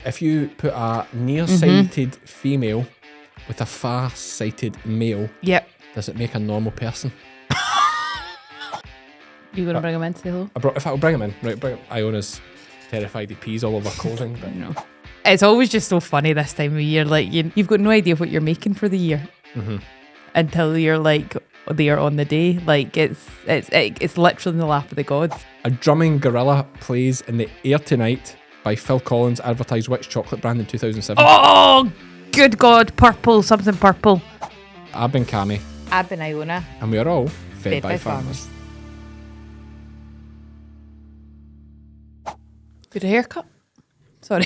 If you put a nearsighted female with a far-sighted male, Yep. does it make a normal person? You going to bring him in to say hello? If I'll bring him in, right? Bring him. Iona's terrified he pees all over clothing. But No. It's always just so funny this time of year. Like you've got no idea what you're making for the year until you're like there on the day. Like it's literally in the lap of the gods. A drumming gorilla plays in the air tonight by Phil Collins, advertised which chocolate brand in 2007? Oh, good God, purple, something purple. I've been Cammy. I've been Iona. And we are all fed by farmers. Good haircut. Sorry.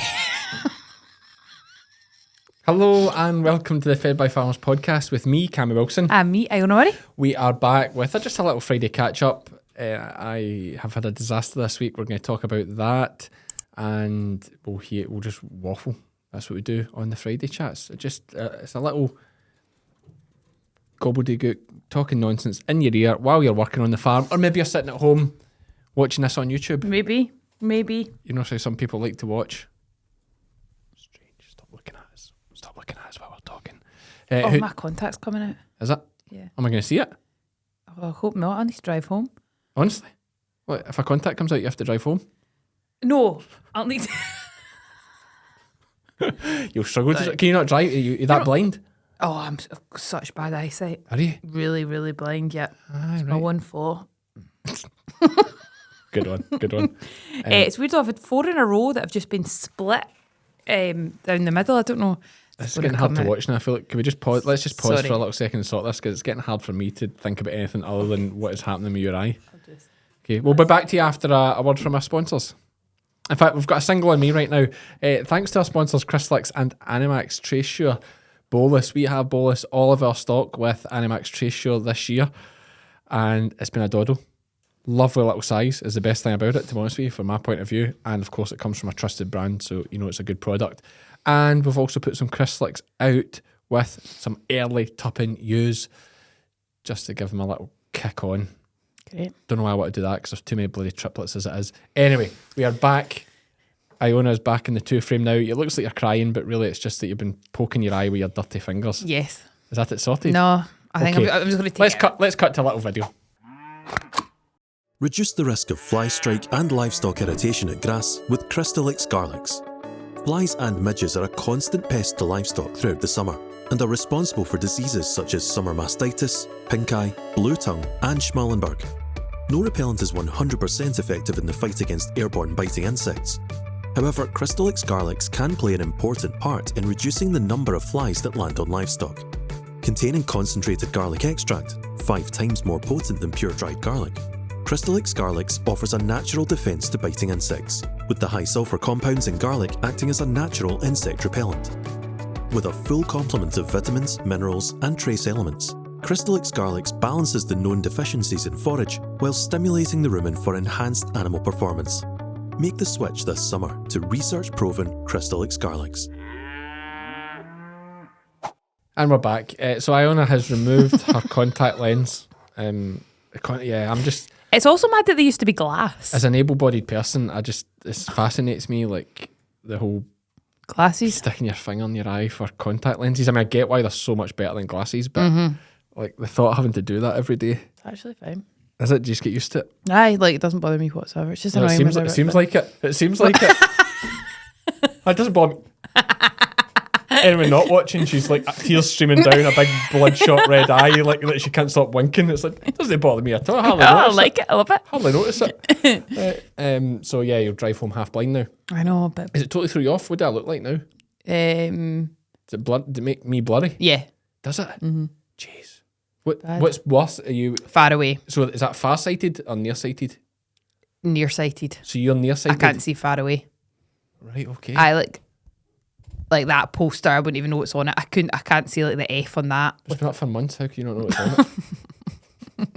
Hello and welcome to the Fed by Farmers podcast with me, Cammy Wilson. And me, Iona Murray. We are back with just a little Friday catch-up. I have had a disaster this week. We're going to talk about that and we'll just waffle. That's what we do on the Friday chats. It's a little gobbledygook, talking nonsense in your ear while you're working on the farm, or maybe you're sitting at home watching this on YouTube. Maybe. You know how some people like to watch? Strange. Stop looking at us while we're talking. My contact's coming out. Is it? Yeah. Am I going to see it? Oh, I hope not. I need to drive home. Honestly? What, if a contact comes out, you have to drive home? No, I'll need to... You'll struggle to... Can you not drive? Are you that blind? Oh, I'm such bad eyesight. Are you? Really, really blind, yeah. It's my one flaw. Good one. It's weird though, I've had 4 in a row that have just been split down the middle. I don't know. It's getting hard to watch now. I feel like, can we just pause? Let's just pause Sorry. for a little second and sort this, because it's getting hard for me to think about anything other than what is happening with your eye. Okay, we'll be back to you after a word from our sponsors. In fact, we've got a single on me right now. Thanks to our sponsors, Crystalyx and Animax Tracesure Bolus. We have Bolus all of our stock with Animax Tracesure this year, and it's been a doddle. Lovely little size is the best thing about it, to be honest with you, from my point of view. And of course, it comes from a trusted brand, so you know it's a good product. And we've also put some Crystalyx out with some early tupping use, just to give them a little kick on. Great. Don't know why I want to do that, because there's too many bloody triplets as it is. Anyway, we are back. Iona's back in the 2-frame now. It looks like you're crying, but really it's just that you've been poking your eye with your dirty fingers. Yes. Is that it sorted? No, I think Okay. I'm just going to take Let's cut to a little video. Reduce the risk of fly strike and livestock irritation at grass with Crystalyx Garlics. Flies and midges are a constant pest to livestock throughout the summer and are responsible for diseases such as summer mastitis, pink eye, blue tongue and Schmallenberg. No repellent is 100% effective in the fight against airborne biting insects. However, Crystalyx Garlics can play an important part in reducing the number of flies that land on livestock. Containing concentrated garlic extract, 5 times more potent than pure dried garlic, Crystalyx Garlics offers a natural defense to biting insects, with the high sulfur compounds in garlic acting as a natural insect repellent. With a full complement of vitamins, minerals, and trace elements, Crystalyx Garlics balances the known deficiencies in forage while stimulating the rumen for enhanced animal performance. Make the switch this summer to research-proven Crystalyx Garlics. And we're back. So Iona has removed her contact lens. It's also mad that they used to be glass. As an able-bodied person, this fascinates me, like the whole Glasses. sticking your finger in your eye for contact lenses. I mean, I get why they're so much better than glasses, but like the thought of having to do that every day. It's actually fine. Is it? Do you just get used to it? Aye, like it doesn't bother me whatsoever. It's just No, annoying. it seems like it. It seems like it. It doesn't bother me. Anyone not watching, she's like tears streaming down a big bloodshot red eye, like that she can't stop winking. It's like, it doesn't bother me at all. I like it. I love it. Hardly notice it. So yeah, you'll drive home half blind now. I know, but Is it totally threw you off? What do I look like now? Does it Did it make me blurry? yeah, Does it? Mm-hmm. Jeez. What's worse? Are you? far away, So is that far-sighted or nearsighted? nearsighted. So you're I nearsighted. can't see far away. Right. Okay. I like that poster. I wouldn't even know what's on it. I can't see like the F on that. It's been up for months. How can you not know what's on it?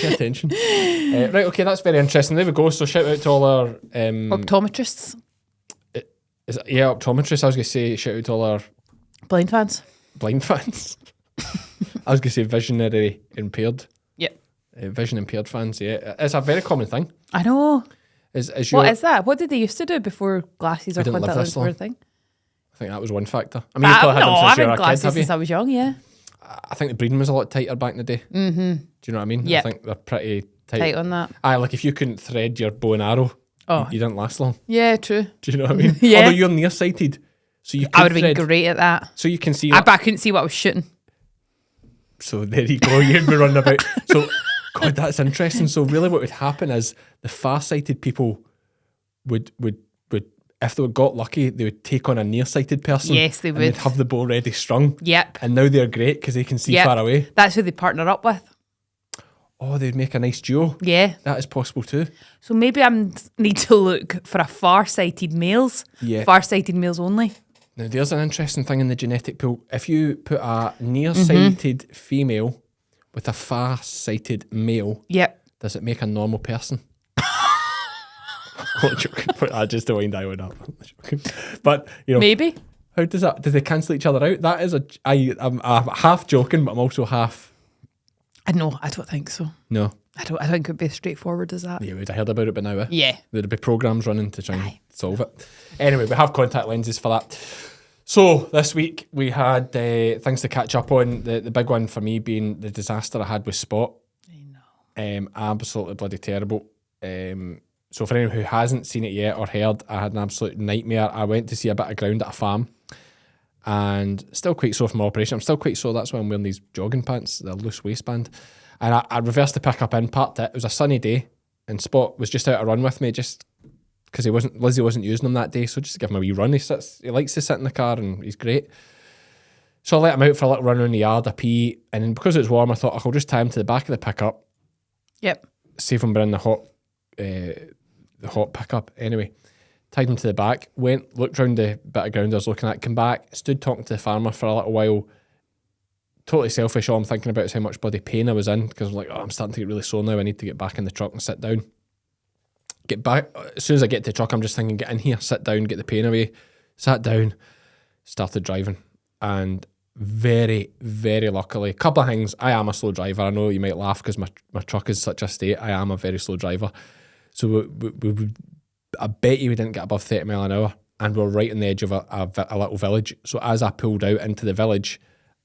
Pay attention. Right. Okay. That's very interesting. There we go. So shout out to all our Optometrists, optometrists. I was going to say shout out to all our blind fans. blind fans. I was going to say visionary impaired. Yep. Vision impaired fans. Yeah, it's a very common thing. I know. Is What is that? What did they used to do before glasses or didn't live contact this lenses were a long. thing? I think that was one factor. I mean, you probably had them since I've you were had a kid, glasses have you? since I was young, yeah. I think the breeding was a lot tighter back in the day. Mm-hmm. Do you know what I mean? Yep. I think they're pretty tight. Tight on that. Aye, like if you couldn't thread your bow and arrow, you didn't last long. Yeah, true. Do you know what I mean? Yeah. Although you're nearsighted, so you I could would have been thread. great at that. So you can see. But I couldn't see what I was shooting. So there you go. You'd be running about. So, God, that's interesting. So really, what would happen is the far-sighted people would if they got lucky, they would take on a nearsighted person. Yes, they and would. they'd have the bow ready strung. Yep. And now they're great because they can see Yep. far away. That's who they partner up with. Oh, they'd make a nice duo. Yeah. That is possible too. So maybe I need to look for a far-sighted males. Yeah. Far-sighted males only. Now, there's an interesting thing in the genetic pool. If you put a nearsighted female with a far-sighted male, Yep. does it make a normal person? I'm joking. I just to wind Iona up. I'm joking. But, you know, Maybe. how does that? Do they cancel each other out? That is I'm half joking, but I'm also half. I don't think so. No. I think it would be as straightforward as that. Yeah, we'd have heard about it by now. Yeah. There'd be programs running to try and solve it. Anyway, we have contact lenses for that. So this week we had things to catch up on. The big one for me being the disaster I had with Spot. I know. Absolutely bloody terrible. So for anyone who hasn't seen it yet or heard, I had an absolute nightmare. I went to see a bit of ground at a farm and still quite sore from my operation. I'm still quite sore. That's why I'm wearing these jogging pants, the loose waistband. And I reversed the pick up in, parked it. It was a sunny day and Spot was just out to run with me just because Lizzie wasn't using them that day. So just to give him a wee run. He likes to sit in the car and he's great. So I let him out for a little run around the yard, a pee. And then because it was warm, I thought I'll just tie him to the back of the pickup. Yep. Save him in the hot pickup. Anyway, tied him to the back, looked round the bit of ground I was looking at, came back, stood talking to the farmer for a little while. Totally selfish. All I'm thinking about is how much bloody pain I was in because I'm like, I'm starting to get really sore now. I need to get back in the truck and sit down. Get back. As soon as I get to the truck, I'm just thinking, get in here, sit down, get the pain away. Sat down, started driving. And very, very luckily, a couple of things. I am a slow driver. I know you might laugh because my truck is such a state. I am a very slow driver. So I bet you we didn't get above 30 mile an hour and we're right on the edge of a little village. So as I pulled out into the village,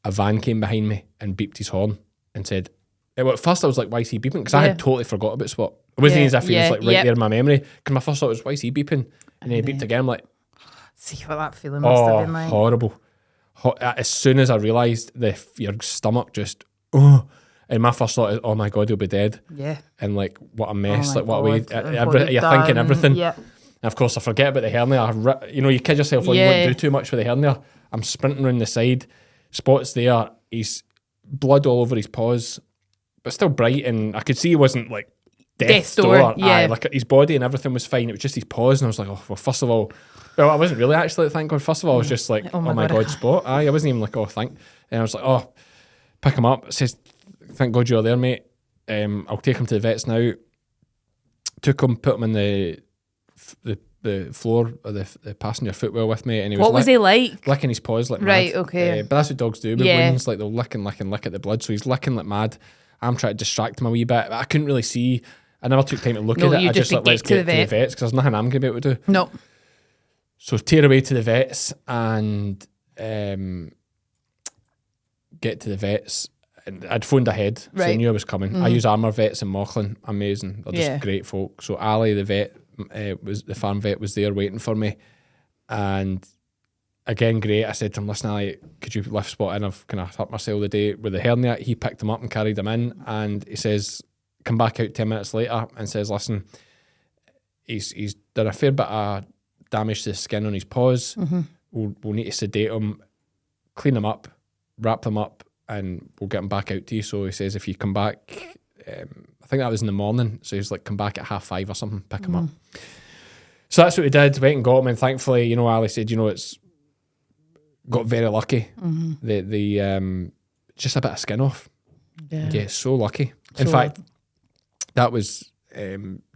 a van came behind me and beeped his horn and said, at first I was like, why is he beeping? Because I had totally forgot about Spot. It wasn't as if he was like right there in my memory. Because my first thought was, why is he beeping? And then he beeped again. I'm like, see what that feeling must have been like. Horrible. As soon as I realised your stomach just, and my first thought is, oh my God, he'll be dead. Yeah. And like, what a mess. Oh like, what a way. God, You're thinking everything. Yeah. And of course, I forget about the hernia. You kid yourself when you won't do too much with the hernia. I'm sprinting around the side. Spot's there. He's blood all over his paws, but still bright. And I could see he wasn't like death's door. Yeah. Aye, like his body and everything was fine. It was just his paws. And I was like, oh, well, first of all, well, I wasn't really actually, thank God. First of all, I was just like, oh my God, Spot. Aye, I wasn't even like, oh, thank. And I was like, oh, pick him up. It says, thank God you're there, mate. I'll take him to the vets now. Took him, put him in the floor of the passenger footwell with me. And he was he like? Licking his paws like right, mad. Okay. But that's what dogs do with wounds. Like they'll lick at the blood. So he's licking like mad. I'm trying to distract him a wee bit. But I couldn't really see. I never took time to look at it. I just like, let's get to the vets because there's nothing I'm going to be able to do. No. So tear away to the vets and get to the vets. And I'd phoned ahead, so I knew I was coming. I use Armour Vets in Mauchline. Amazing. They're just great folk. So Ali, the vet, the farm vet, was there waiting for me. And again, great. I said to him, listen, Ali, could you lift Spot in? I've kind of hurt myself the day with the hernia. He picked him up and carried him in. And he says, come back out 10 minutes later and says, listen, he's done a fair bit of damage to the skin on his paws. We'll need to sedate him, clean him up, wrap them up, and we'll get him back out to you. So he says, if you come back, I think that was in the morning. So he's like, come back at 5:30 or something, pick him up. So that's what we did. Went and got him. And thankfully, Ali said, it's got very lucky. The just a bit of skin off. Yeah, so lucky. In fact, that was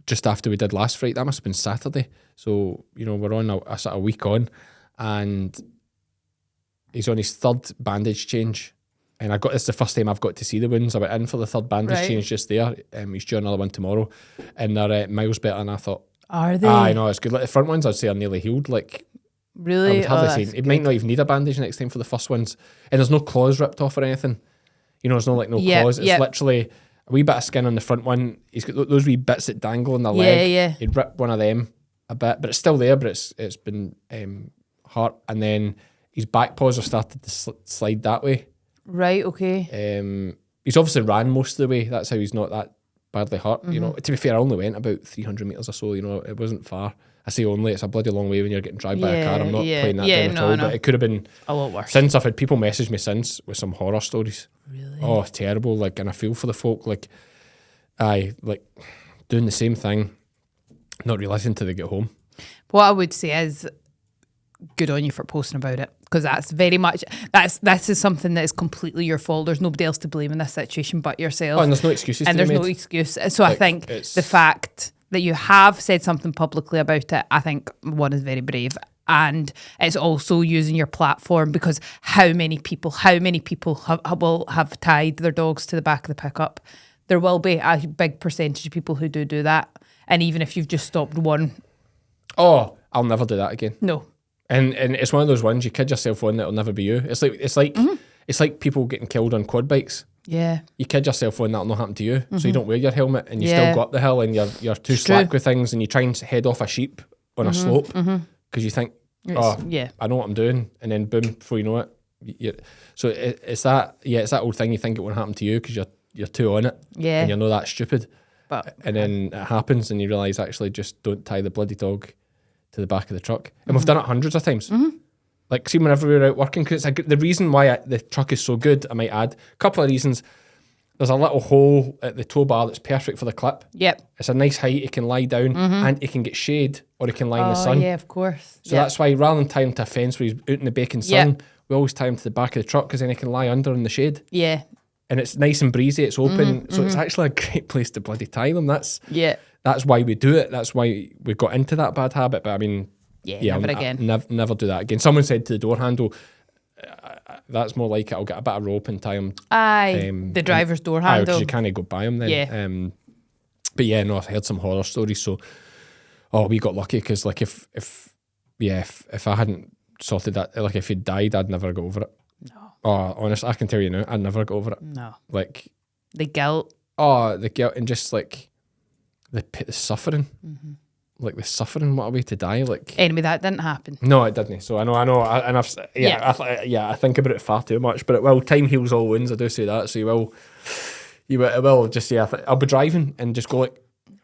just after we did last Friday. That must have been Saturday. So, we're on a sort of week on, and he's on his third bandage change. And it's the first time I've got to see the wounds. I went in for the third bandage change just there. He's due another one tomorrow. And they're miles better than I thought. Are they? I know it's good. Like the front ones, I'd say are nearly healed. Like I Really? would hardly say That's it might good. not even need a bandage next time for the first ones, and there's no claws ripped off or anything. You know, there's no like no Yep, claws. It's yep. literally a wee bit of skin on the front one. He's got those wee bits that dangle on the leg. Yeah. He'd rip one of them a bit, but it's still there. But it's been hurt, and then his back paws have started to slide that way. Right, okay. He's obviously ran most of the way. That's how he's not that badly hurt. You know, to be fair, I only went about 300 metres or so. You know, it wasn't far. I say only, it's a bloody long way when you're getting dragged by a car. I'm not playing that down at all. But it could have been a lot worse. Since I've had people message me since with some horror stories. Really? Oh, terrible. Like, and I feel for the folk. Like, like doing the same thing, not realising till they get home. What I would say is good on you for posting about it, because that's very much this is something that is completely your fault. There's nobody else to blame in this situation but yourself. Oh, and there's no excuses and to there's be no made. excuse. So I think the fact that you have said something publicly about it, I think one is very brave. And it's also using your platform, because how many people will have tied their dogs to the back of the pickup? There will be a big percentage of people who do that. And even if you've just stopped one. Oh, I'll never do that again. No. And it's one of those ones you kid yourself on that'll never be you. It's like people getting killed on quad bikes. Yeah. You kid yourself on that'll not happen to you. So you don't wear your helmet and you still go up the hill and you're too slack with things, and you try and head off a sheep on a slope because you think, I know what I'm doing, and then boom, before you know it, it's that old thing. You think it won't happen to you because you're too on it, and you're not that stupid. And then it happens, and you realise actually just don't tie the bloody dog to the back of the truck. And we've done it hundreds of times. Like, see, whenever we're out working, because the reason why the truck is so good, I might add, a couple of reasons. There's a little hole at the tow bar that's perfect for the clip. Yep. It's a nice height. It can lie down and it can get shade, or it can lie in the sun. Oh, yeah, of course. So that's why rather than tie him to a fence where he's out in the baking sun, we always tie him to the back of the truck, because then he can lie under in the shade. Yeah. And it's nice and breezy. It's open. So it's actually a great place to bloody tie them. That's why we do it. That's why we got into that bad habit. But I mean, never again. Never do that again. Someone said to the door handle, that's more like it. I'll get a bit of rope and tie them. The driver's door handle. Because you can't go by them then. Yeah. But yeah, no, I heard some horror stories. So, we got lucky, because like if I hadn't sorted that, like if he'd died, I'd never go over it. No. Oh, honestly, I can tell you now, I'd never go over it. No. Like the guilt. Oh, the guilt, and just like the suffering. Like the suffering, what a way to die. Like, anyway, that didn't happen. No, it didn't. So I know, and I think about it far too much. But it will. Time heals all wounds. I do say that. So it will just I'll be driving and just go like,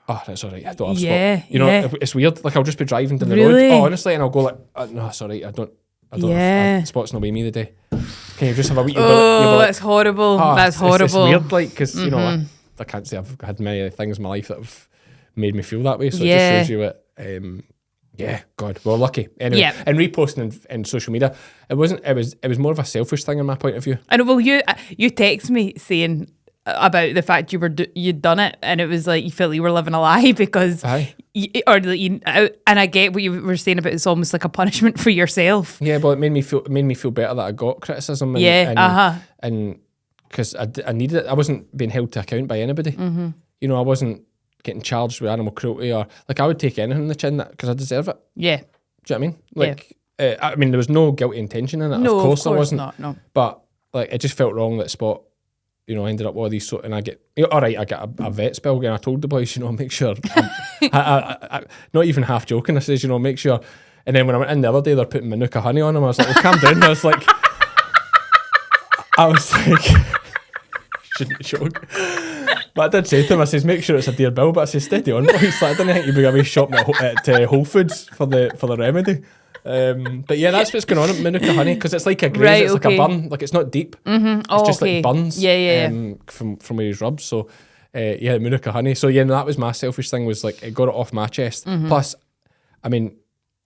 oh, that's all right. I don't have spot. You know, it's weird. Like I'll just be driving down the road. Oh, honestly, and I'll go like, no, sorry, I don't. Spot's not with me today. Can you just have a wee? That's horrible. That's horrible. It's weird, like, because you know, I can't say I've had many things in my life that have made me feel that way. So it just shows you what. God, well, lucky. Anyway, and reposting in social media, it was more of a selfish thing in my point of view. And well, you text me saying about the fact you'd done it, and it was like you felt you were living a lie because, and I get what you were saying about it's almost like a punishment for yourself. Yeah, but it made me feel better that I got criticism. And because I needed it, I wasn't being held to account by anybody. You know, I wasn't getting charged with animal cruelty, or like I would take anything in the chin because I deserve it. Yeah, do you know what I mean? Like, I mean, there was no guilty intention in it. No, of course there wasn't. Not, no. But like, it just felt wrong that Spot, you know, ended up with all these and I get all right. I get a vet spill again. I told the boys, you know, make sure. I not even half joking. I says, you know, make sure. And then when I went in the other day, they're putting Manuka honey on him. I was like, well, calm down. I was like, shouldn't joke. But I did say to him, I says, make sure it's a dear bill. But I says, steady on, boys. Like, I didn't think you'd be away shopping at Whole Foods for the remedy. But yeah, that's what's going on at Manuka honey, because it's like a graze, it's like a burn, like it's not deep. It's just like burns. From where he's rubbed. So Manuka honey. So that was my selfish thing, was like it got it off my chest. Plus, I mean,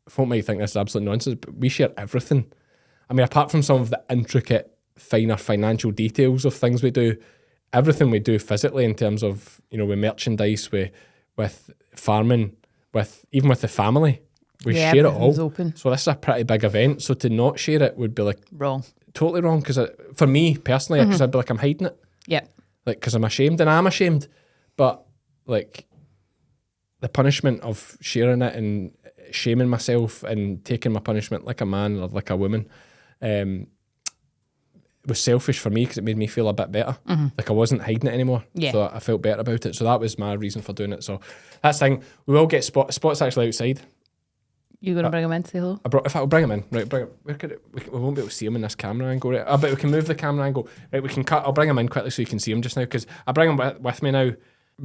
folk might think this is absolute nonsense, but we share everything. I mean, apart from some of the intricate, finer financial details of things we do, everything we do physically in terms of, you know, with merchandise, with farming, even with the family, we share it all. Open. So this is a pretty big event. So to not share it would be like wrong, totally wrong. Because for me personally, because I'd be like, I'm hiding it. Yeah. Like, because I'm ashamed, and I'm ashamed, but like, the punishment of sharing it and shaming myself and taking my punishment like a man or like a woman was selfish for me because it made me feel a bit better. Like I wasn't hiding it anymore. Yeah. So I felt better about it. So that was my reason for doing it. So that's the thing. We will get Spot's actually outside. You going to bring him in to say hello? If I'll bring him in, right? Where could it, we won't be able to see him in this camera angle, right? But we can move the camera angle, right? We can cut. I'll bring him in quickly so you can see him just now because I bring him with me now.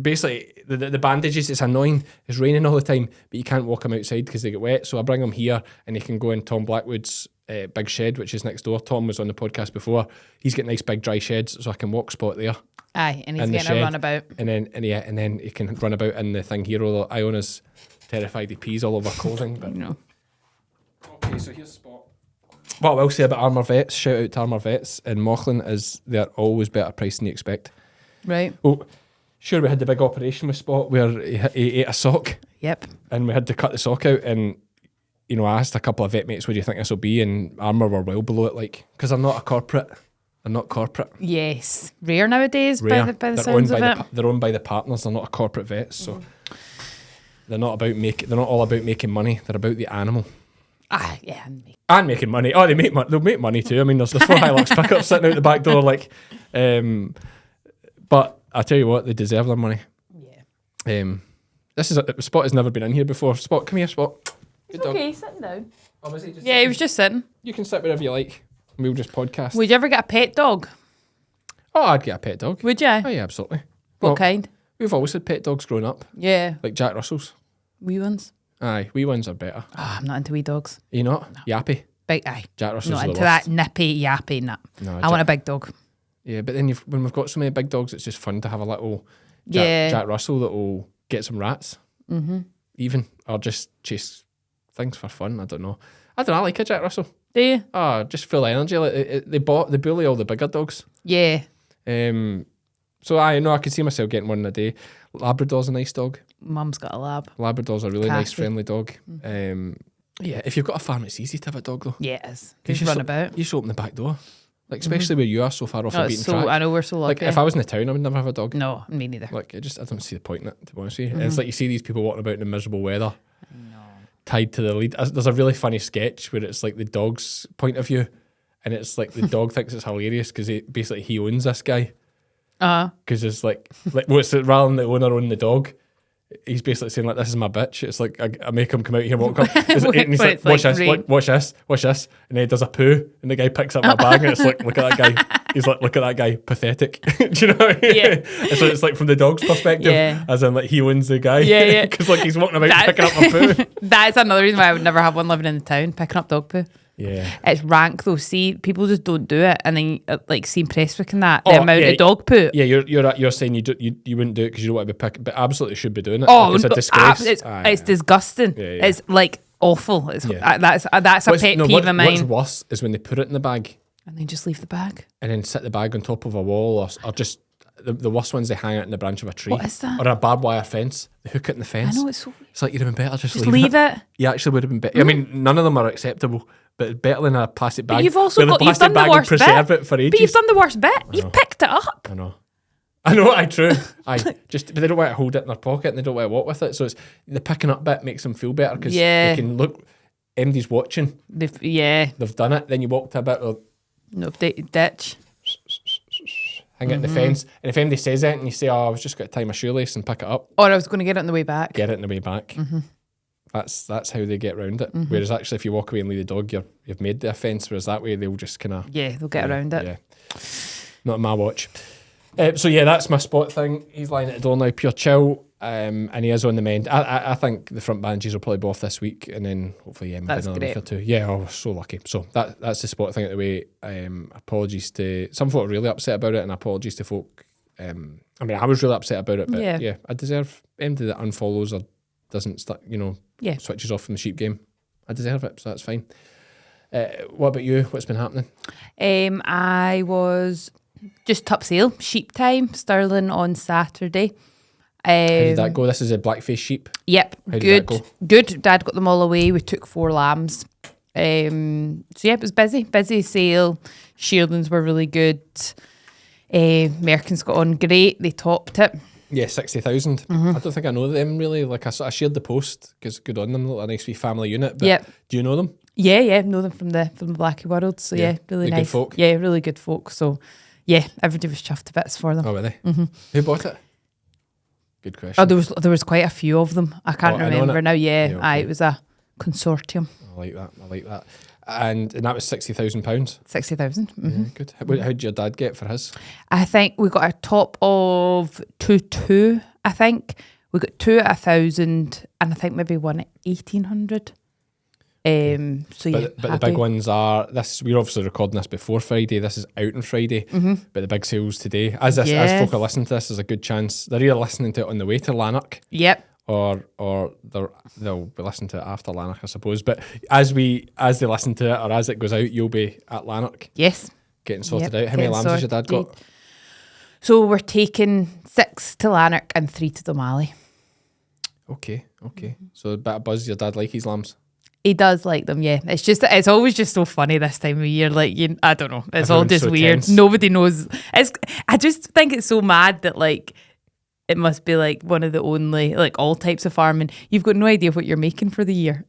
Basically, the bandages, it's annoying. It's raining all the time, but you can't walk him outside because they get wet. So I bring him here, and he can go in Tom Blackwood's big shed, which is next door. Tom was on the podcast before. He's got nice big dry sheds, so I can walk Spot there. Aye, and he's in the getting shed. a run about. And then he can run about in the thing here. Although Iona's terrified he pees all over clothing, but. No. Okay, so here's Spot. What I will say about Armour Vets, shout out to Armour Vets in Mauchline, is they're always better priced than you expect. Right. Oh, sure, we had the big operation with Spot where he ate a sock. Yep. And we had to cut the sock out, and you know, I asked a couple of vet mates, what do you think this will be? And Armour were well below it, like, because they're not a corporate. They're not corporate. Yes. Rare nowadays Rare. by the They're sounds of owned it. they're owned by the partners. They're not a corporate vet, so they're not all about making money. They're about the animal. Ah, yeah. And making money. Oh, they'll make money too. I mean, there's 4 Hilux pickups sitting out the back door, like. But I tell you what, they deserve their money. Yeah. Spot has never been in here before. Spot, come here, Spot. It's okay, he's sitting down. Oh, was he just Yeah, he was just sitting. You can sit wherever you like. We'll just podcast. Would you ever get a pet dog? Oh, I'd get a pet dog. Would you? Oh, yeah, absolutely. What Well, kind? We've always had pet dogs growing up, Yeah. like Jack Russells. Wee ones? Aye, wee ones are better. Oh, I'm not into wee dogs. Are you not? Yappy. Big, aye. Jack Russells Not are the into worst. that nippy, yappy, nah. No, I want a big dog. Yeah, but then when we've got so many big dogs, it's just fun to have a little Yeah. Jack Russell that will get some rats, even, or just chase things for fun. I don't know. I like a Jack Russell. Do you? Oh, just full energy. Like they bully all the bigger dogs. Yeah. So I know I could see myself getting one in a day. Labrador's a nice dog. Mum's got a lab. Labrador's a really nice, Cassie. friendly dog. Yeah, if you've got a farm, it's easy to have a dog though. Yeah, it is. You Just run about. You just open the back door, like especially where you are so far off the Oh, beaten track. I know we're so Like lucky. if I was in the town, I would never have a dog. No, me neither. Like I don't see the point in it, to be honest with you. And it's like you see these people walking about in the miserable weather, tied to the lead. There's a really funny sketch where it's like the dog's point of view, and it's like the dog thinks it's hilarious because he owns this guy. Because it's like rather than the owner owning the dog, he's basically saying like, this is my bitch. It's like I make him come out here, walk up, and he's like, watch this, and then he does a poo, and the guy picks up my bag, and it's like, look at that guy. He's like, look at that guy, pathetic. Do you know what I mean? Yeah. And so it's like from the dog's perspective, as in like he owns the guy. Yeah. Because like he's walking about picking up a poo. That's another reason why I would never have one living in the town, picking up dog poo. Yeah. It's rank though. See, people just don't do it, and then like seeing Prestwick and that, the amount of dog poo. Yeah, you're saying you wouldn't do it because you don't want to be picking, but absolutely should be doing it. Oh, Like, it's a disgrace. It's disgusting. Yeah. It's like awful. It's that's a pet peeve of What's mine. worse is when they put it in the bag And then just leave the bag. and then sit the bag on top of a wall, or just the worst ones, they hang it in the branch of a tree. What is that? Or a barbed wire fence. They hook it in the fence. I know, it's so weird. It's like you'd have been better just leave it. You actually would have been better. I mean, none of them are acceptable, but it's better than a plastic bag. But you've also where the you've plastic done the bag would worst preserve bit. it for ages. But you've done the worst bit. You've picked it up. I know, true. But they don't want to hold it in their pocket and they don't want to walk with it. So it's the picking up bit makes them feel better because they can look, MD's watching. They've done it. Then you walk to a bit of ditch. Hang it in the fence. And if MD says it and you say, I was just going to tie my shoelace and pick it up. Or I was going to get it on the way back. Get it on the way back. That's how they get around it. Whereas actually if you walk away and leave the dog, you've made the offence. Whereas that way they'll just kind of... Yeah, they'll get around it. Yeah. Not on my watch. So yeah, that's my Spot thing. He's lying at the door now, pure chill, and he is on the mend. I think the front bandages will probably be off this week, and then hopefully maybe another week or two. Yeah, we're so lucky. So that's the Spot thing out the way. Apologies to some folk are really upset about it, and apologies to folk. I mean, I was really upset about it, but yeah I deserve MD that unfollows or doesn't switches off from the sheep game. I deserve it, so that's fine. What about you? What's been happening? I was just top sale, sheep time, Stirling on Saturday. How did that go? This is a blackface sheep. Yep, How did that go? Good. Dad got them all away. We took 4 lambs. So yeah, it was busy sale. Shearlings were really good. Merkins got on great. They topped it. Yeah, 60,000. I don't think I know them really. Like I shared the post because good on them, a nice wee family unit. But do you know them? Yeah, know them from the Blackie world. So really nice. Good folk. Yeah, really good folk. So yeah, everybody was chuffed to bits for them. Oh, were they? Who bought it? Good question. Oh, there was quite a few of them. I can't remember now. Yeah, okay. it was a consortium. I like that. And that was £60,000. 60,000. Yeah, good. How did your dad get for his? I think we got a top of 2,200. I think we got 2 at 1,000, and I think maybe one at 1,800. So yeah, but the big ones are this. We're obviously recording this before Friday. This is out on Friday, but the big sales today. As folk are listening to this, there's a good chance they're either listening to it on the way to Lanark. Yep. Or they'll be listening to it after Lanark, I suppose. But as they listen to it or as it goes out, you'll be at Lanark. Yes. Getting sorted out. How many lambs has your dad got? So we're taking 6 to Lanark and 3 to O'Malley. Okay. So a bit of buzz. Your dad like his lambs? He does like them, yeah. It's always just so funny this time of year. Like, I don't know. It's all just so weird. Tense. Nobody knows. I just think it's so mad that like it must be like one of the only like all types of farming. You've got no idea what you're making for the year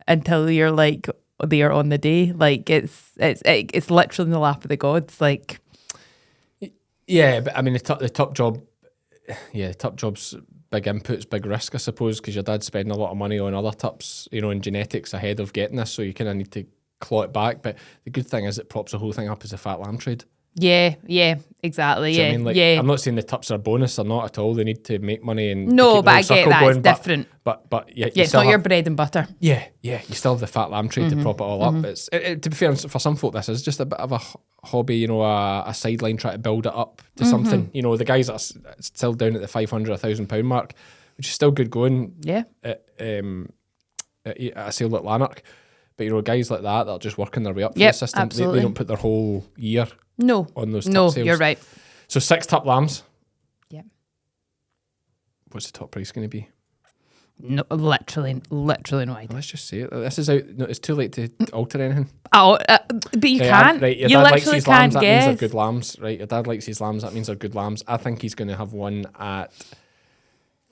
until you're like there on the day. Like it's literally in the lap of the gods. Like, yeah, but I mean the top job. Yeah, top job's big inputs, big risk, I suppose, because your dad's spending a lot of money on other tups, in genetics ahead of getting this, so you kind of need to claw it back. But the good thing is it props the whole thing up as a fat lamb trade. Yeah, exactly. I mean, I'm not saying the tups are a bonus, they're not at all. They need to make money and no, but I get that going, it's different. But it's not your bread and butter. Yeah, you still have the fat lamb trade to prop it all up. It's to be fair, for some folk, this is just a bit of a hobby, a sideline, try to build it up to something. The guys that are still down at the £500, £1,000 mark, which is still good going. Yeah. At a sale at Lanark, but guys like that are just working their way up through the system. They don't put their whole year. On those top sales. You're right. So 6 top lambs. Yeah. What's the top price going to be? No, literally no idea. Let's just say it. This is out. No, it's too late to alter anything. Oh, but you can't. Right, your you dad literally likes his can't lambs. That guess. means they're good lambs, right? Your dad likes his lambs. That means they're good lambs. I think he's going to have one at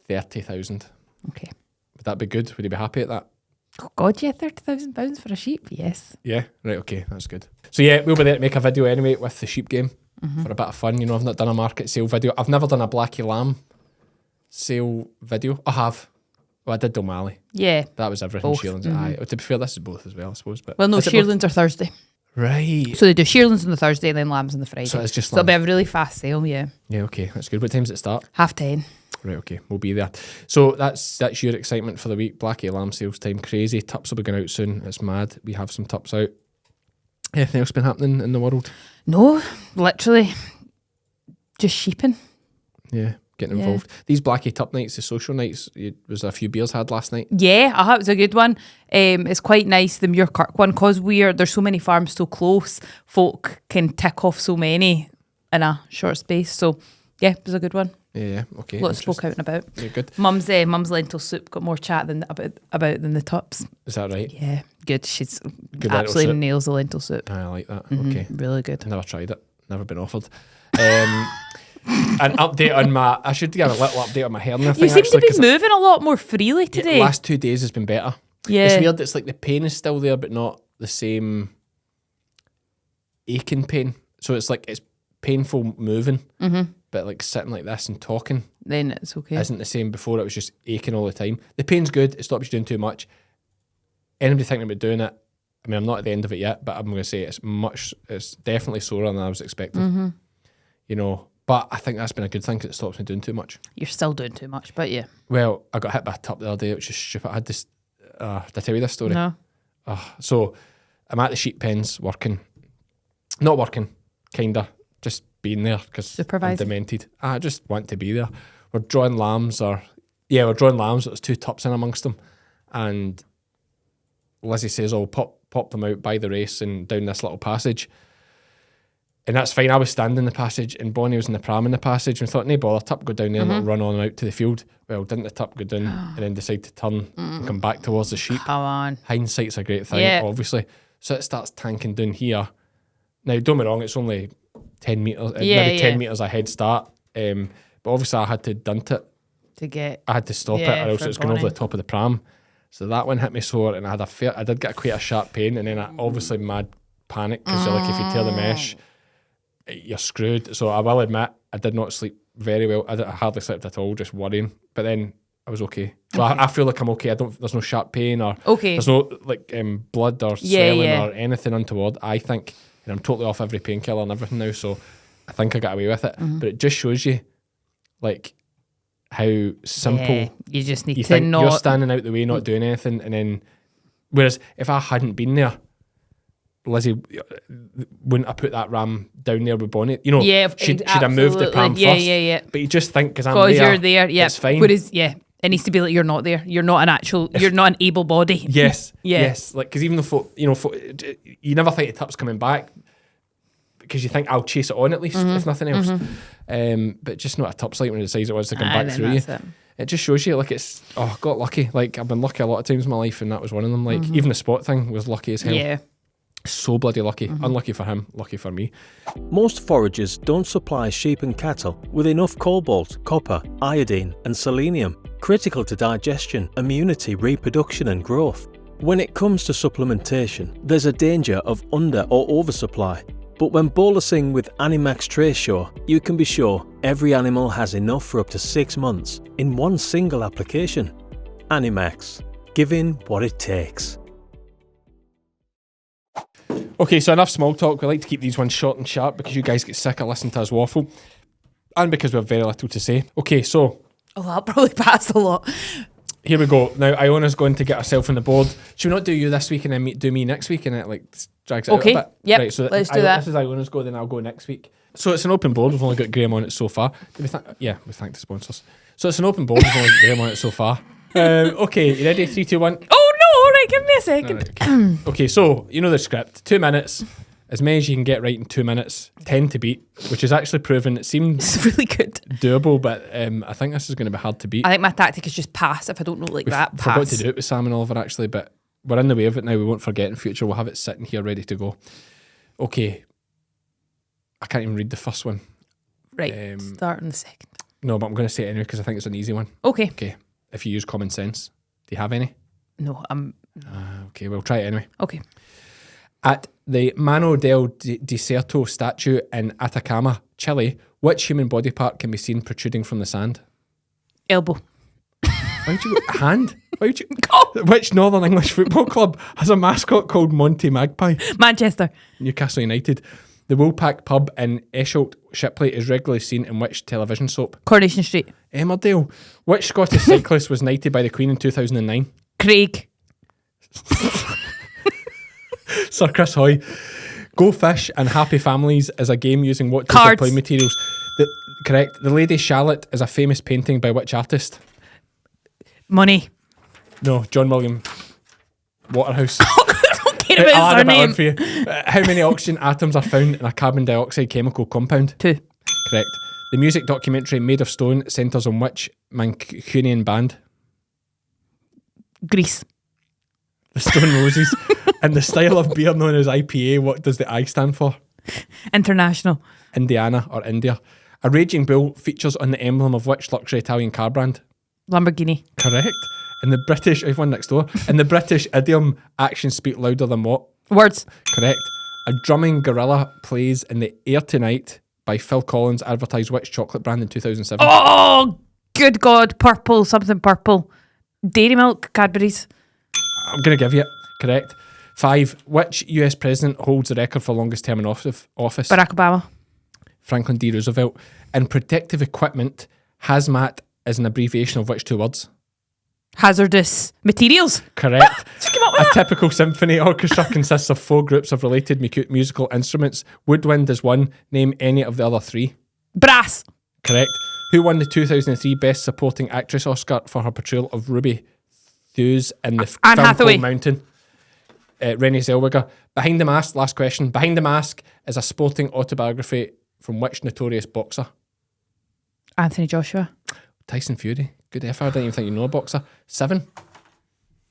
30,000. Okay. Would that be good? Would he be happy at that? Oh God, yeah, £30,000 for a sheep. Yes. Yeah. Right. Okay. That's good. So yeah, we'll be there to make a video anyway with the sheep game for a bit of fun. I've not done a market sale video. I've never done a Blackie lamb sale video. I have. Well, I did O'Malley. Yeah. That was everything. Shearlings. To be fair, this is both as well, I suppose. But well, no, shearlings are Thursday. Right. So they do shearlings on the Thursday and then lambs on the Friday. So it's just it'll be a really fast sale, yeah. Yeah, okay. That's good. What time does it start? 10:30. Right, okay. We'll be there. So that's your excitement for the week. Blackie lamb sales time. Crazy. Tups will be going out soon. It's mad. We have some tups out. Anything else been happening in the world? No, literally just sheeping. Yeah, getting involved. These Blackie tup nights, the social nights, was a few beers had last night? Yeah, it was a good one. It's quite nice, the Muirkirk one, because there's so many farms so close, folk can tick off so many in a short space. So yeah, it was a good one. Yeah, okay. Lots of folk out and about. Yeah, good. Mum's lentil soup got more chat about than the tups. Is that right? Yeah, good. She's good absolutely nails the lentil soup. I like that. Okay. Really good. Never tried it. Never been offered. An update on I should give a little update on my hernia thing. You seem to be moving a lot more freely today. The last 2 days has been better. Yeah. It's weird. It's like the pain is still there, but not the same aching pain. So it's like it's painful moving, but like sitting like this and talking, then it's okay. Isn't the same before. It was just aching all the time. The pain's good. It stops you doing too much. Anybody thinking about doing it, I mean, I'm not at the end of it yet, but I'm going to say it's definitely sorer than I was expecting. But I think that's been a good thing because it stops me doing too much. You're still doing too much, but yeah. Well, I got hit by a tup the other day, which is stupid. I had this, did I tell you this story? No. So I'm at the sheep pens working. Not working, kinda. Just being there because I'm demented. I just want to be there. We're drawing lambs there's 2 tups in amongst them. And Lizzie says, "Oh, pop them out by the race and down this little passage." And that's fine. I was standing in the passage and Bonnie was in the pram in the passage and we thought, no bother, tup go down there and it'll run on out to the field. Well, didn't the tup go down and then decide to turn and come back towards the sheep? Come on. Hindsight's a great thing, obviously. So it starts tanking down here. Now, don't get me wrong, it's only 10 metres, maybe 10 metres a head start. But obviously I had to dunt it. I had to stop it, or else it was going over the top of the pram. So that one hit me sore, and I did get quite a sharp pain, and then I obviously mad panic because like if you tear the mesh, you're screwed. So I will admit I did not sleep very well. I hardly slept at all, just worrying. But then I was okay. So I feel like I'm okay. There's no sharp pain or there's no like blood or swelling or anything untoward. I think, and I'm totally off every painkiller and everything now. So I think I got away with it. But it just shows you like how simple you just need you to think not. you're standing out the way, not doing anything, and then whereas if I hadn't been there, Lizzie wouldn't have put that ram down there with Bonnie. You know, she'd have moved the pram first. But you just think because you're there, it's fine. Whereas, it needs to be like you're not there. You're not you're not an able body. Yes, yes. Like because even though you never think the tip's coming back because you think I'll chase it on at least if nothing else. But just not a top slate when it decides it wants to come back through you. It just shows you like it's got lucky. Like I've been lucky a lot of times in my life, and that was one of them. Like even the spot thing was lucky as hell. Yeah. So bloody lucky. Unlucky for him, lucky for me. Most foragers don't supply sheep and cattle with enough cobalt, copper, iodine and selenium, critical to digestion, immunity, reproduction and growth. When it comes to supplementation, there's a danger of under or oversupply. But when bolusing with Animax Tracesure, you can be sure every animal has enough for up to 6 months in one single application. Animax, giving what it takes. Okay, so enough small talk. We like to keep these ones short and sharp because you guys get sick of listening to us waffle and because we have very little to say. Okay, so... I'll probably pass a lot. Here we go. Now, Iona's going to get herself on the board. Should we not do you this week and then do me next week and it like drags it out a bit? Yep, right, so let's do that. This is Iona's go, then I'll go next week. So it's an open board. We've only got Graham on it so far. We thank the sponsors. So it's an open board. We've only got Graham on it so far. Okay, you ready? 3, 2, 1. Oh no! Right, give me a second. Right, okay, so you know the script. 2 minutes. As many as you can get right in 2 minutes. 10 to beat, which is actually proven. It seemed it's really good, doable, but I think this is going to be hard to beat. I think my tactic is just pass. If I don't know We that, pass. forgot to do it with Sam and Oliver actually, but we're in the way of it now. We won't forget in future. We'll have it sitting here ready to go. Okay, I can't even read the first one. Right, start on the second. No, but I'm going to say it anyway because I think it's an easy one. Okay. If you use common sense, do you have any? No, I'm... Okay, we'll try it anyway. Okay. At the Mano del Deserto statue in Atacama, Chile, which human body part can be seen protruding from the sand? Elbow. Why would you go? Hand? Why would you? Which Northern English football club has a mascot called Monty Magpie? Manchester. Newcastle United. The Woolpack pub in Esholt, Shipley is regularly seen in which television soap? Coronation Street. Emmerdale. Which Scottish cyclist was knighted by the Queen in 2009? Craig. Sir Chris Hoy. Go Fish and Happy Families is a game using what Cards. type of play materials? Correct. The Lady Charlotte is a famous painting by which artist? Money. No, John William Waterhouse. I don't care about his name. For you. How many oxygen atoms are found in a carbon dioxide chemical compound? 2. Correct. The music documentary Made of Stone centres on which Mancunian band? Greece. The Stone Roses. And the style of beer known as IPA, what does the I stand for? International. Indiana or India. A raging bull features on the emblem of which luxury Italian car brand? Lamborghini. Correct. In the British, I have one next door. In the British idiom, actions speak louder than what? Words. Correct. A drumming gorilla plays in the Air Tonight by Phil Collins advertised which chocolate brand in 2007? Oh, good God. Purple, something purple. Dairy Milk, Cadbury's. I'm going to give you it. Correct. 5. Which US president holds the record for longest term in office? Barack Obama. Franklin D. Roosevelt. In protective equipment, hazmat is an abbreviation of which 2 words? Hazardous materials. Correct. A that? typical symphony orchestra consists of 4 groups of related musical instruments. Woodwind is one. Name any of the other 3. Brass. Correct. Who won the 2003 Best Supporting Actress Oscar for her portrayal of Ruby Thews in the Anne film Hathaway. Cold Mountain? Renée Zellweger. Behind the Mask, last question. Behind the Mask is a sporting autobiography from which notorious boxer? Anthony Joshua. Tyson Fury. Good effort. I didn't even think you know a boxer. 7.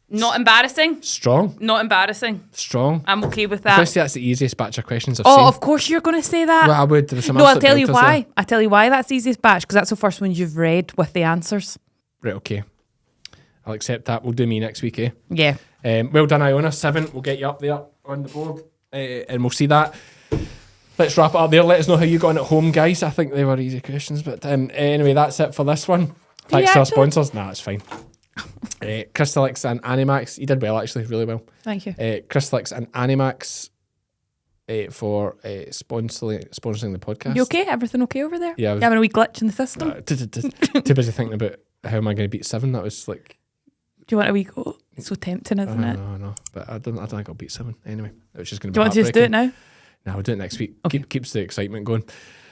Not embarrassing. Strong. Not embarrassing. Strong. I'm okay with I'm going that. to say that's the easiest batch of questions I've seen. Oh, of course you're going to say that. Well, I would. There was some No, I'll absolute tell you belters why. there. I'll tell you why that's the easiest batch, because that's the first one you've read with the answers. Right, okay. I'll accept that. We'll do me next week, eh? Yeah. Well done, Iona. 7. We'll get you up there on the board. And we'll see that. Let's wrap it up there. Let us know how you got on at home, guys. I think they were easy questions. But anyway, that's it for this one. Thanks to our sponsors. Nah, it's fine. Crystalyx and Animax. You did well, actually. Really well. Thank you. Crystalyx and Animax for sponsoring the podcast. You okay? Everything okay over there? Yeah. You having a wee glitch in the system? Too busy thinking about how am I going to beat 7. That was like... Do you want a wee go? It's so tempting, isn't it? No. But I don't think I'll beat 7. Anyway, it was just going to be Do you want to just do it now? No, we'll do it next week. Okay. Keeps the excitement going.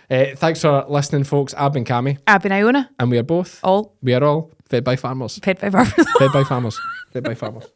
Thanks for listening, folks. I've been Cammy. I've been Iona. And we are both. All. We are all fed by farmers. Fed by farmers. Fed by farmers. Fed by farmers.